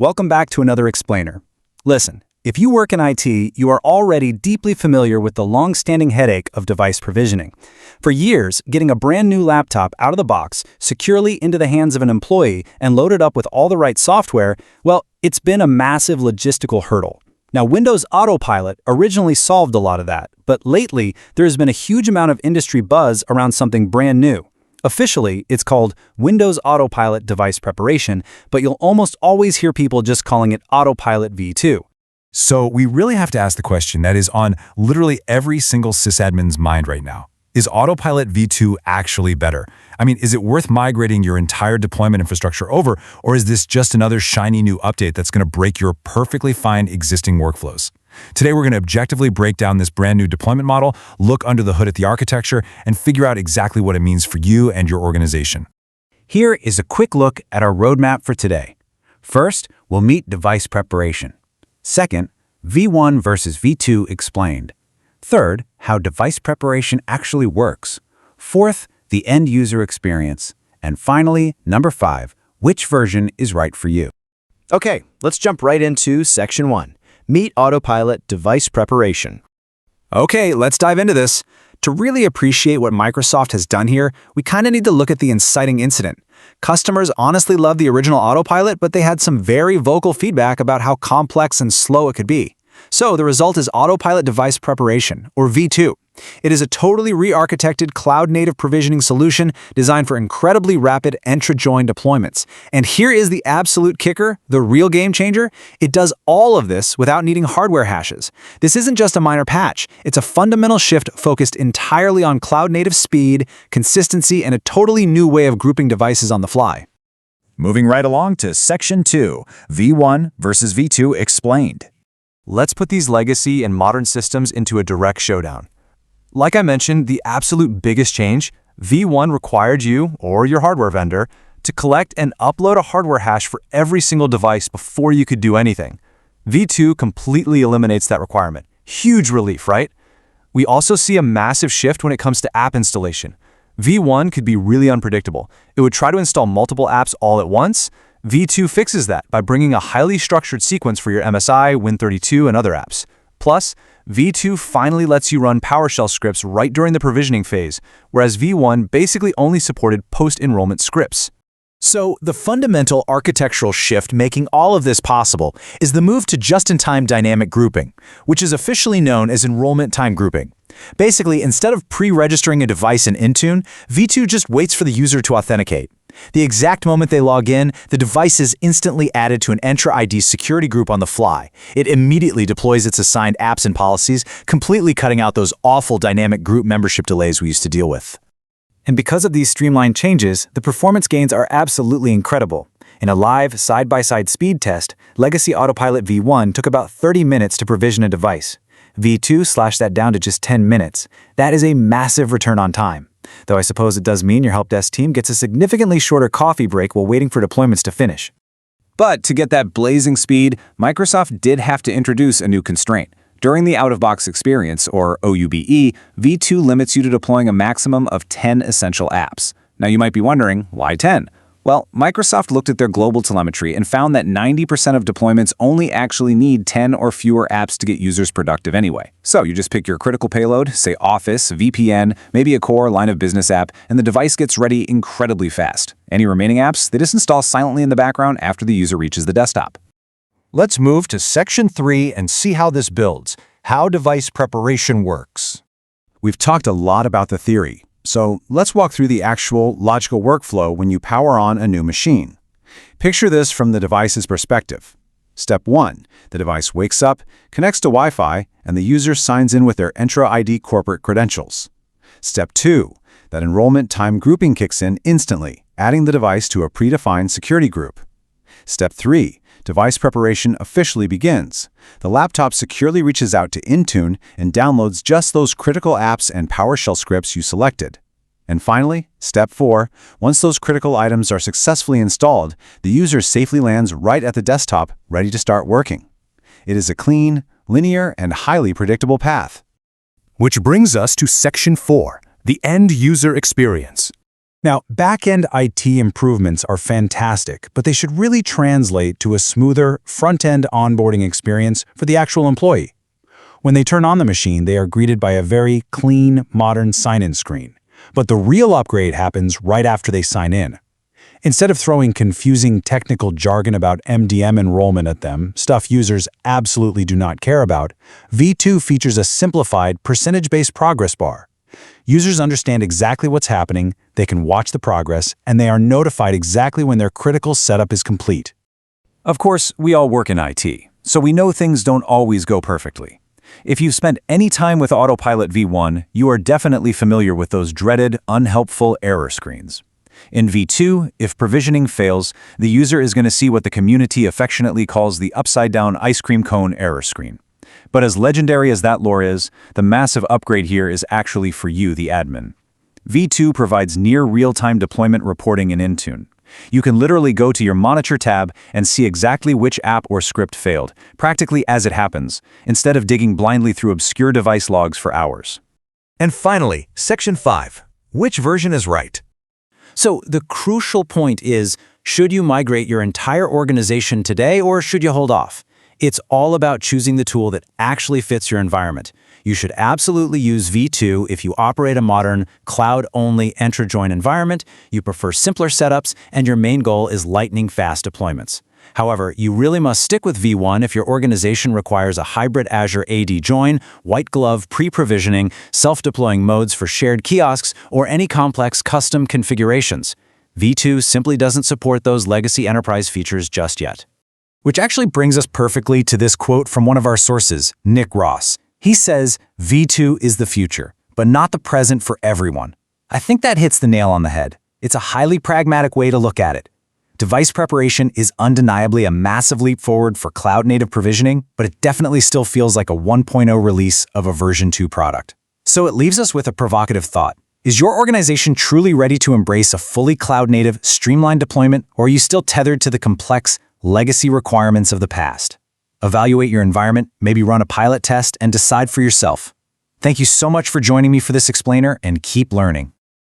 Welcome back to another explainer. Listen, if you work in IT, you are already deeply familiar with the long-standing headache of device provisioning. For years, getting a brand new laptop out of the box, securely into the hands of an employee, and loaded up with all the right software, well, it's been a massive logistical hurdle. Now, Windows Autopilot originally solved a lot of that, but lately, there has been a huge amount of industry buzz around something brand new. Officially, it's called Windows Autopilot Device Preparation, but you'll almost always hear people just calling it Autopilot V2. So we really have to ask the question that is on literally every single sysadmin's mind right now. Is Autopilot V2 actually better? I mean, is it worth migrating your entire deployment infrastructure over, or is this just another shiny new update that's going to break your perfectly fine existing workflows? Today, we're going to objectively break down this brand new deployment model, look under the hood at the architecture, and figure out exactly what it means for you and your organization. Here is a quick look at our roadmap for today. First, we'll meet device preparation. Second, V1 versus V2 explained. Third, how device preparation actually works. Fourth, the end-user experience. And finally, number 5, which version is right for you. Okay, let's jump right into Section 1. Meet Autopilot Device Preparation. Okay, let's dive into this. To really appreciate what Microsoft has done here, we kind of need to look at the inciting incident. Customers honestly loved the original Autopilot, but they had some very vocal feedback about how complex and slow it could be. So the result is Autopilot Device Preparation, or V2. It is a totally re-architected cloud-native provisioning solution designed for incredibly rapid Entra join deployments. And here is the absolute kicker, the real game changer. It does all of this without needing hardware hashes. This isn't just a minor patch. It's a fundamental shift focused entirely on cloud-native speed, consistency, and a totally new way of grouping devices on the fly. Moving right along to Section 2, V1 versus V2 explained. Let's put these legacy and modern systems into a direct showdown. Like I mentioned, the absolute biggest change, V1 required you, or your hardware vendor, to collect and upload a hardware hash for every single device before you could do anything. V2 completely eliminates that requirement. Huge relief, right? We also see a massive shift when it comes to app installation. V1 could be really unpredictable. It would try to install multiple apps all at once. V2 fixes that by bringing a highly structured sequence for your MSI, Win32, and other apps. Plus, V2 finally lets you run PowerShell scripts right during the provisioning phase, whereas V1 basically only supported post-enrollment scripts. So, the fundamental architectural shift making all of this possible is the move to just-in-time dynamic grouping, which is officially known as enrollment-time grouping. Basically, instead of pre-registering a device in Intune, V2 just waits for the user to authenticate. The exact moment they log in, the device is instantly added to an Entra ID security group on the fly. It immediately deploys its assigned apps and policies, completely cutting out those awful dynamic group membership delays we used to deal with. And because of these streamlined changes, the performance gains are absolutely incredible. In a live, side-by-side speed test, Legacy Autopilot V1 took about 30 minutes to provision a device. V2 slashed that down to just 10 minutes. That is a massive return on time. Though I suppose it does mean your help desk team gets a significantly shorter coffee break while waiting for deployments to finish. But to get that blazing speed, Microsoft did have to introduce a new constraint. During the out-of-box experience, or OUBE, V2 limits you to deploying a maximum of 10 essential apps. Now you might be wondering, why 10? Well, Microsoft looked at their global telemetry and found that 90% of deployments only actually need 10 or fewer apps to get users productive anyway. So you just pick your critical payload, say Office, VPN, maybe a core line of business app, and the device gets ready incredibly fast. Any remaining apps, they just install silently in the background after the user reaches the desktop. Let's move to Section 3 and see how this builds, how device preparation works. We've talked a lot about the theory, so let's walk through the actual logical workflow when you power on a new machine. Picture this from the device's perspective. Step 1, the device wakes up, connects to Wi-Fi, and the user signs in with their Entra ID corporate credentials. Step 2, that enrollment-time grouping kicks in instantly, adding the device to a predefined security group. Step 3, device preparation officially begins. The laptop securely reaches out to Intune and downloads just those critical apps and PowerShell scripts you selected. And finally, Step 4, once those critical items are successfully installed, the user safely lands right at the desktop, ready to start working. It is a clean, linear, and highly predictable path. Which brings us to Section 4, the end-user experience. Now, back-end IT improvements are fantastic, but they should really translate to a smoother front-end onboarding experience for the actual employee. When they turn on the machine, they are greeted by a very clean, modern sign-in screen. But the real upgrade happens right after they sign in. Instead of throwing confusing technical jargon about MDM enrollment at them, stuff users absolutely do not care about, V2 features a simplified percentage-based progress bar. Users understand exactly what's happening, they can watch the progress, and they are notified exactly when their critical setup is complete. Of course, we all work in IT, so we know things don't always go perfectly. If you've spent any time with Autopilot V1, you are definitely familiar with those dreaded, unhelpful error screens. In V2, if provisioning fails, the user is going to see what the community affectionately calls the upside-down ice cream cone error screen. But as legendary as that lore is, the massive upgrade here is actually for you, the admin. V2 provides near real-time deployment reporting in Intune. You can literally go to your Monitor tab and see exactly which app or script failed, practically as it happens, instead of digging blindly through obscure device logs for hours. And finally, Section 5. Which version is right? So the crucial point is, should you migrate your entire organization today or should you hold off? It's all about choosing the tool that actually fits your environment. You should absolutely use V2 if you operate a modern, cloud-only Entra join environment, you prefer simpler setups, and your main goal is lightning-fast deployments. However, you really must stick with V1 if your organization requires a hybrid Azure AD join, white glove pre-provisioning, self-deploying modes for shared kiosks, or any complex custom configurations. V2 simply doesn't support those legacy enterprise features just yet. Which actually brings us perfectly to this quote from one of our sources, Nick Ross. He says, V2 is the future, but not the present for everyone. I think that hits the nail on the head. It's a highly pragmatic way to look at it. Device preparation is undeniably a massive leap forward for cloud-native provisioning, but it definitely still feels like a 1.0 release of a version 2 product. So it leaves us with a provocative thought. Is your organization truly ready to embrace a fully cloud-native, streamlined deployment, or are you still tethered to the complex, legacy requirements of the past? Evaluate your environment, maybe run a pilot test, and decide for yourself. Thank you so much for joining me for this explainer, and keep learning.